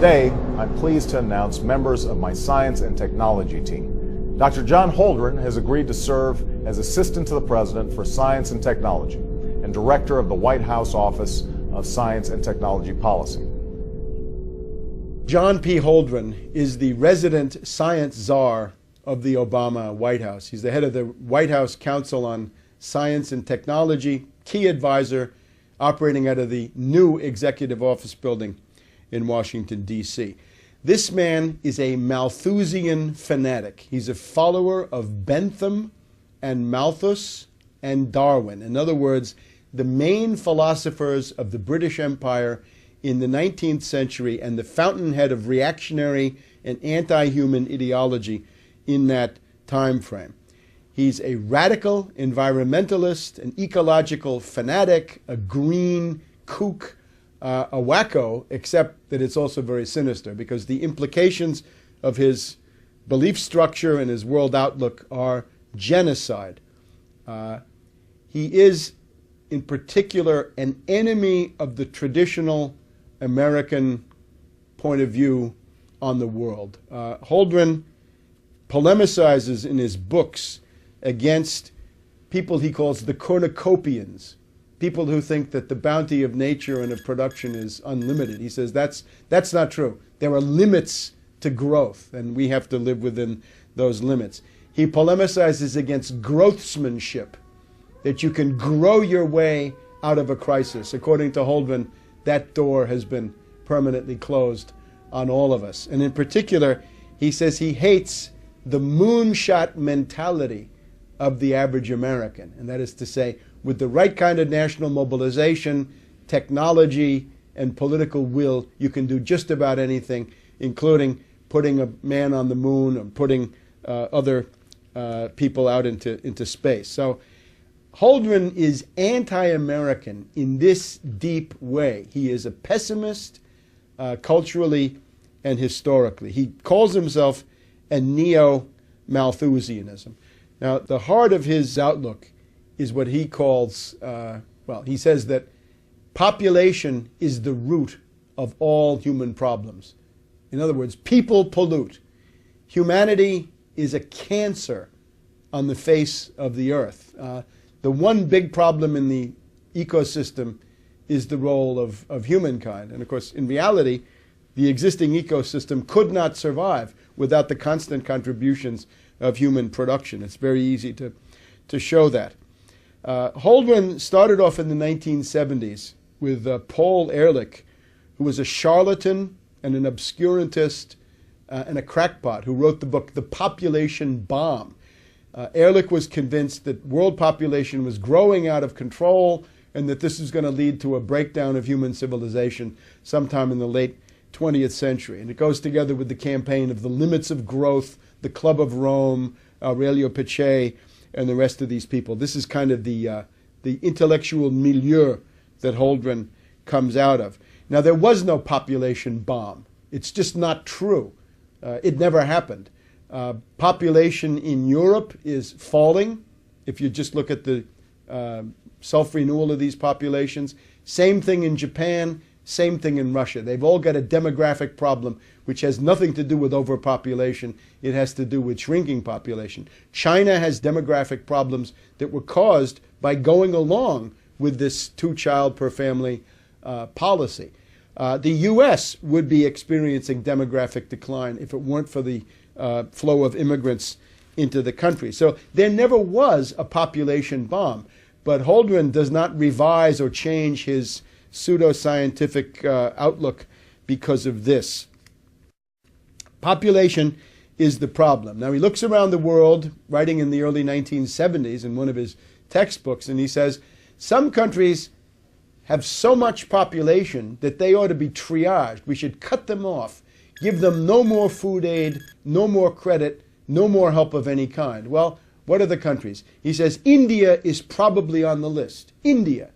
Today, I'm pleased to announce members of my science and technology team. Dr. John Holdren has agreed to serve as Assistant to the President for Science and Technology and Director of the White House Office of Science and Technology Policy. John P. Holdren is the resident science czar of the Obama White House. He's the head of the White House Council on Science and Technology, key advisor operating out of the new Executive Office building in Washington, D.C. This man is a Malthusian fanatic. He's a follower of Bentham and Malthus and Darwin. In other words, the main philosophers of the British Empire in the 19th century and the fountainhead of reactionary and anti-human ideology in that time frame. He's a radical environmentalist, an ecological fanatic, a green kook, a wacko, except that it's also very sinister because the implications of his belief structure and his world outlook are genocide. He is, in particular, an enemy of the traditional American point of view on the world. Holdren polemicizes in his books against people he calls the cornucopians, people who think that the bounty of nature and of production is unlimited. He says that's not true. There are limits to growth, and we have to live within those limits. He polemicizes against growthsmanship, that you can grow your way out of a crisis. According to Holdren, that door has been permanently closed on all of us. And in particular, he says he hates the moonshot mentality of the average American. And that is to say, with the right kind of national mobilization, technology, and political will, you can do just about anything, including putting a man on the moon or putting other people out into space. So Holdren is anti-American in this deep way. He is a pessimist culturally and historically. He calls himself a neo-Malthusianism. Now, the heart of his outlook is what he calls, he says that population is the root of all human problems. In other words, people pollute. Humanity is a cancer on the face of the earth. The one big problem in the ecosystem is the role of humankind. And of course, in reality, the existing ecosystem could not survive without the constant contributions of human production. It's very easy to show that. Holdren started off in the 1970s with Paul Ehrlich, who was a charlatan and an obscurantist and a crackpot who wrote the book The Population Bomb. Ehrlich was convinced that world population was growing out of control and that this was going to lead to a breakdown of human civilization sometime in the late 20th century. And it goes together with the campaign of the limits of growth, the Club of Rome, Aurelio Peccei, and the rest of these people. This is kind of the intellectual milieu that Holdren comes out of. Now, there was no population bomb. It's just not true. It never happened. Population in Europe is falling, if you just look at the self-renewal of these populations. Same thing in Japan, same thing in Russia. They've all got a demographic problem which has nothing to do with overpopulation. It has to do with shrinking population. China has demographic problems that were caused by going along with this two-child per family policy. The U.S. would be experiencing demographic decline if it weren't for the flow of immigrants into the country. So there never was a population bomb, but Holdren does not revise or change his pseudoscientific outlook because of this. Population is the problem. Now, he looks around the world, writing in the early 1970s in one of his textbooks, and he says, some countries have so much population that they ought to be triaged. We should cut them off, give them no more food aid, no more credit, no more help of any kind. Well, what are the countries? He says India is probably on the list. India,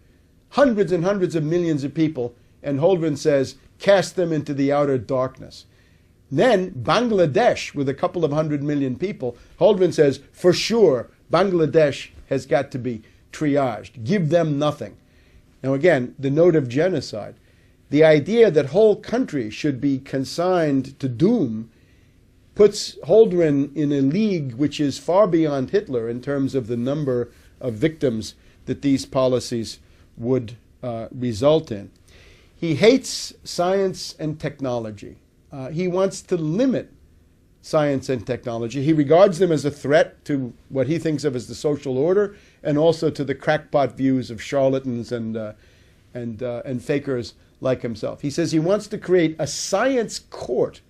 hundreds and hundreds of millions of people, and Holdren says, cast them into the outer darkness. Then Bangladesh, with a couple of 100 million people, Holdren says, for sure, Bangladesh has got to be triaged. Give them nothing. Now again, the note of genocide. the idea that whole countries should be consigned to doom puts Holdren in a league which is far beyond Hitler in terms of the number of victims that these policies would result in. He hates science and technology. He wants to limit science and technology. He regards them as a threat to what he thinks of as the social order, and also to the crackpot views of charlatans and fakers like himself. He says he wants to create a science court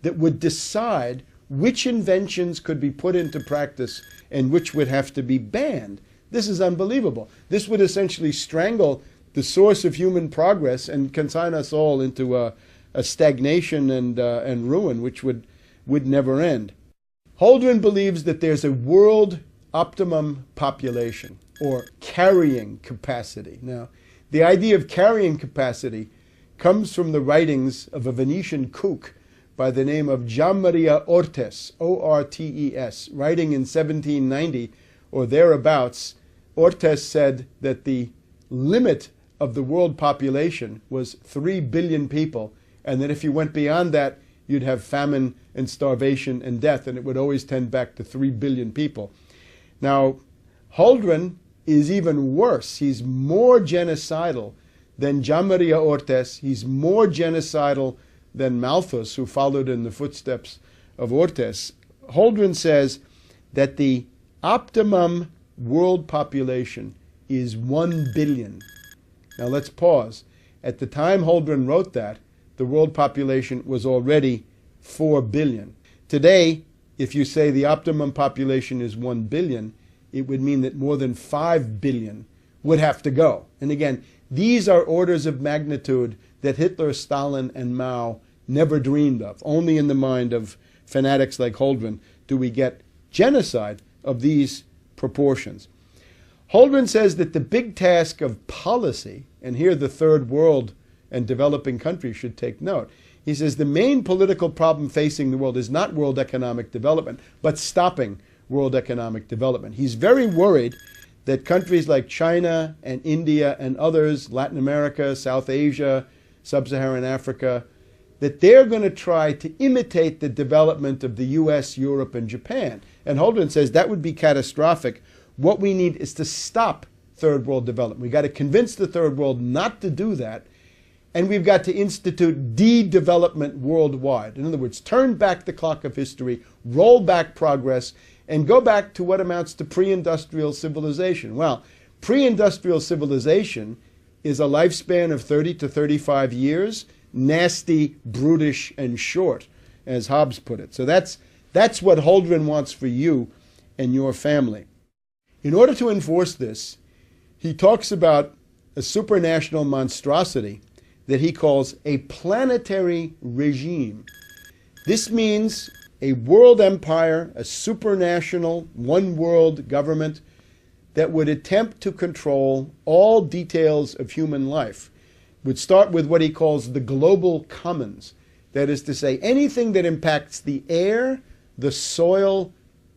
that would decide which inventions could be put into practice and which would have to be banned. This is unbelievable. This would essentially strangle the source of human progress and consign us all into a stagnation and ruin which would never end. Holdren believes that there's a world optimum population, or carrying capacity. Now, the idea of carrying capacity comes from the writings of a Venetian kook by the name of Gianmaria Ortes, O-R-T-E-S, writing in 1790 or thereabouts. Ortes said that the limit of the world population was 3 billion people, and that if you went beyond that, you'd have famine and starvation and death, and it would always tend back to 3 billion people. Now, Holdren is even worse. He's more genocidal than Gianmaria Ortes. He's more genocidal than Malthus, who followed in the footsteps of Ortes. Holdren says that the optimum world population is 1 billion. Now let's pause. At the time Holdren wrote that, the world population was already 4 billion. Today, if you say the optimum population is 1 billion, it would mean that more than 5 billion would have to go. And again, these are orders of magnitude that Hitler, Stalin, and Mao never dreamed of. Only in the mind of fanatics like Holdren do we get genocide of these proportions. Holdren says that the big task of policy, and here the third world and developing countries should take note. He says the main political problem facing the world is not world economic development, but stopping world economic development. He's very worried that countries like China and India and others, Latin America, South Asia, Sub-Saharan Africa, that they're going to try to imitate the development of the US, Europe, and Japan. And Holdren says that would be catastrophic. What we need is to stop third world development. We've got to convince the third world not to do that. And we've got to institute de-development worldwide. In other words, turn back the clock of history, roll back progress, and go back to what amounts to pre-industrial civilization. Well, pre-industrial civilization is a lifespan of 30 to 35 years, nasty, brutish, and short, as Hobbes put it. So that's what Holdren wants for you and your family. In order to enforce this, he talks about a supranational monstrosity that he calls a planetary regime. This means a world empire, a supranational, one-world government that would attempt to control all details of human life. Would start with what he calls the global commons. That is to say, anything that impacts the air, the soil,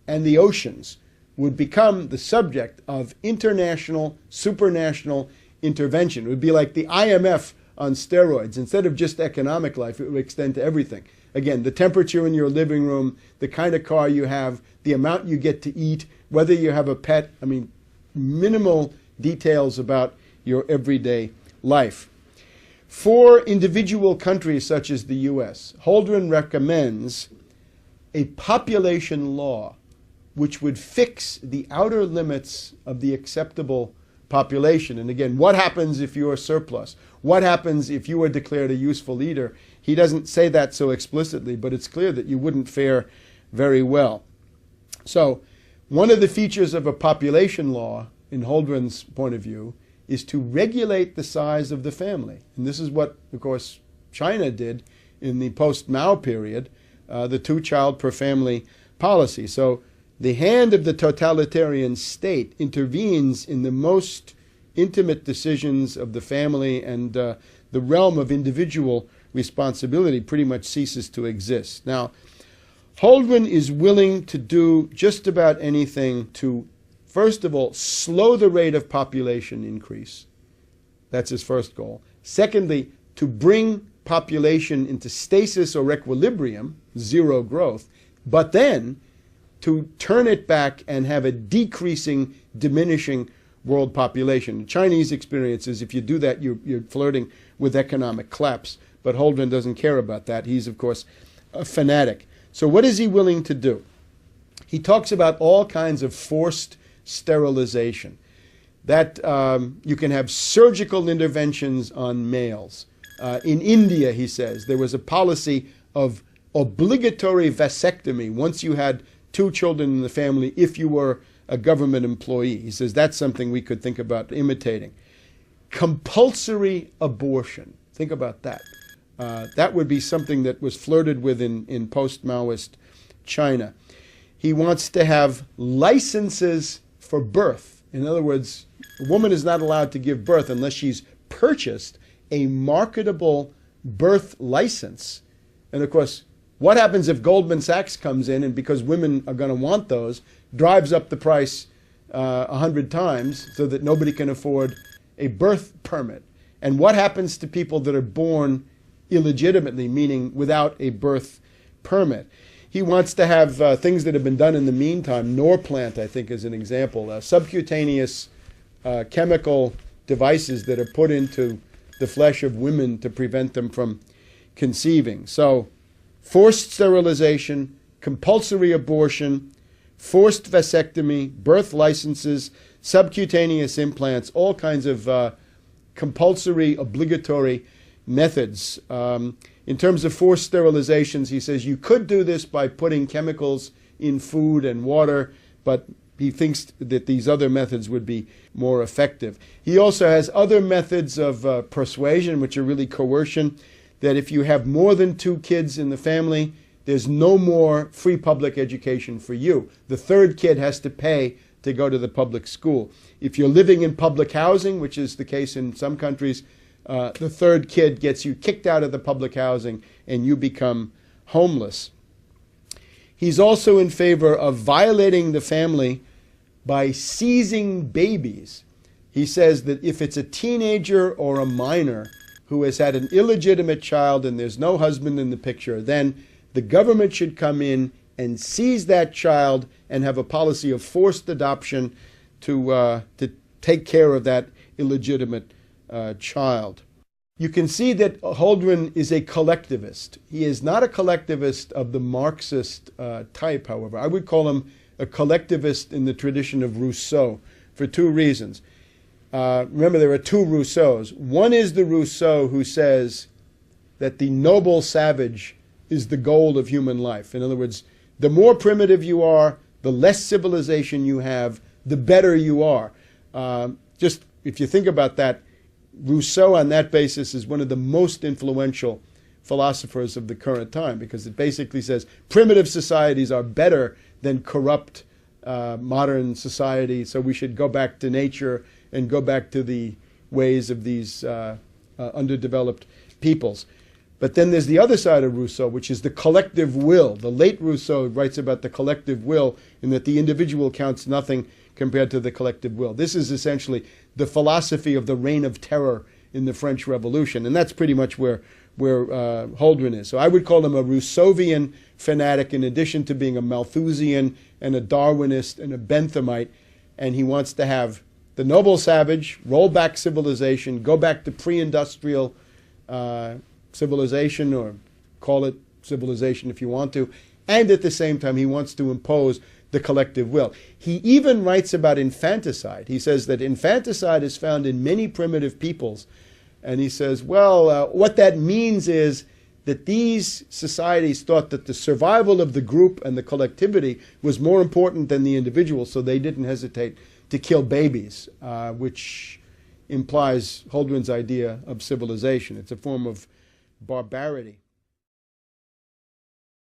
and the oceans would become the subject of international, supranational intervention. It would be like the IMF on steroids. Instead of just economic life, it would extend to everything. Again, the temperature in your living room, the kind of car you have, the amount you get to eat, whether you have a pet, minimal details about your everyday life. For individual countries such as the US, Holdren recommends a population law which would fix the outer limits of the acceptable population. And again, what happens if you are surplus? What happens if you are declared a useful leader? He doesn't say that so explicitly, but it's clear that you wouldn't fare very well. So, one of the features of a population law, in Holdren's point of view, is to regulate the size of the family. And this is what, of course, China did in the post-Mao period, the two-child per family policy. So the hand of the totalitarian state intervenes in the most intimate decisions of the family, and the realm of individual responsibility pretty much ceases to exist. Now, Holdren is willing to do just about anything to, first of all, slow the rate of population increase. That's his first goal. Secondly, to bring population into stasis or equilibrium, zero growth, but then to turn it back and have a decreasing, diminishing world population. The Chinese experience is if you do that, you're flirting with economic collapse. But Holdren doesn't care about that. He's, of course, a fanatic. So what is he willing to do? He talks about all kinds of forced sterilization. That you can have surgical interventions on males. In India, he says, there was a policy of obligatory vasectomy once you had 2 children in the family if you were a government employee. He says that's something we could think about imitating. Compulsory abortion. Think about that. That would be something that was flirted with in post-Maoist China. He wants to have licenses for birth. In other words, a woman is not allowed to give birth unless she's purchased a marketable birth license. And of course, what happens if Goldman Sachs comes in and, because women are going to want those, drives up the price 100 times so that nobody can afford a birth permit? And what happens to people that are born illegitimately, meaning without a birth permit? He wants to have things that have been done in the meantime. Norplant, I think, is an example. Subcutaneous chemical devices that are put into the flesh of women to prevent them from conceiving. So, forced sterilization, compulsory abortion, forced vasectomy, birth licenses, subcutaneous implants, all kinds of compulsory, obligatory methods. In terms of forced sterilizations, he says you could do this by putting chemicals in food and water, but he thinks that these other methods would be more effective. He also has other methods of persuasion, which are really coercion, that if you have more than 2 kids in the family, there's no more free public education for you. The 3rd kid has to pay to go to the public school. If you're living in public housing, which is the case in some countries, the 3rd kid gets you kicked out of the public housing and you become homeless. He's also in favor of violating the family by seizing babies. He says that if it's a teenager or a minor who has had an illegitimate child and there's no husband in the picture, then the government should come in and seize that child and have a policy of forced adoption to take care of that illegitimate child. You can see that Holdren is a collectivist. He is not a collectivist of the Marxist type, however. I would call him a collectivist in the tradition of Rousseau for 2 reasons. Remember, there are 2 Rousseaus. One is the Rousseau who says that the noble savage is the goal of human life. In other words, the more primitive you are, the less civilization you have, the better you are. Just if you think about that, Rousseau on that basis is one of the most influential philosophers of the current time, because it basically says primitive societies are better than corrupt modern society, so we should go back to nature and go back to the ways of these underdeveloped peoples. But then there's the other side of Rousseau, which is the collective will. The late Rousseau writes about the collective will, in that the individual counts nothing compared to the collective will. This is essentially the philosophy of the reign of terror in the French Revolution, and that's pretty much where Holdren is. So I would call him a Rousseauvian fanatic, in addition to being a Malthusian and a Darwinist and a Benthamite, and he wants to have the noble savage, roll back civilization, go back to pre-industrial civilization, or call it civilization if you want to, and at the same time he wants to impose the collective will. He even writes about infanticide. He says that infanticide is found in many primitive peoples, and he says, well, what that means is that these societies thought that the survival of the group and the collectivity was more important than the individual, so they didn't hesitate to kill babies, which implies Holdren's idea of civilization. It's a form of barbarity.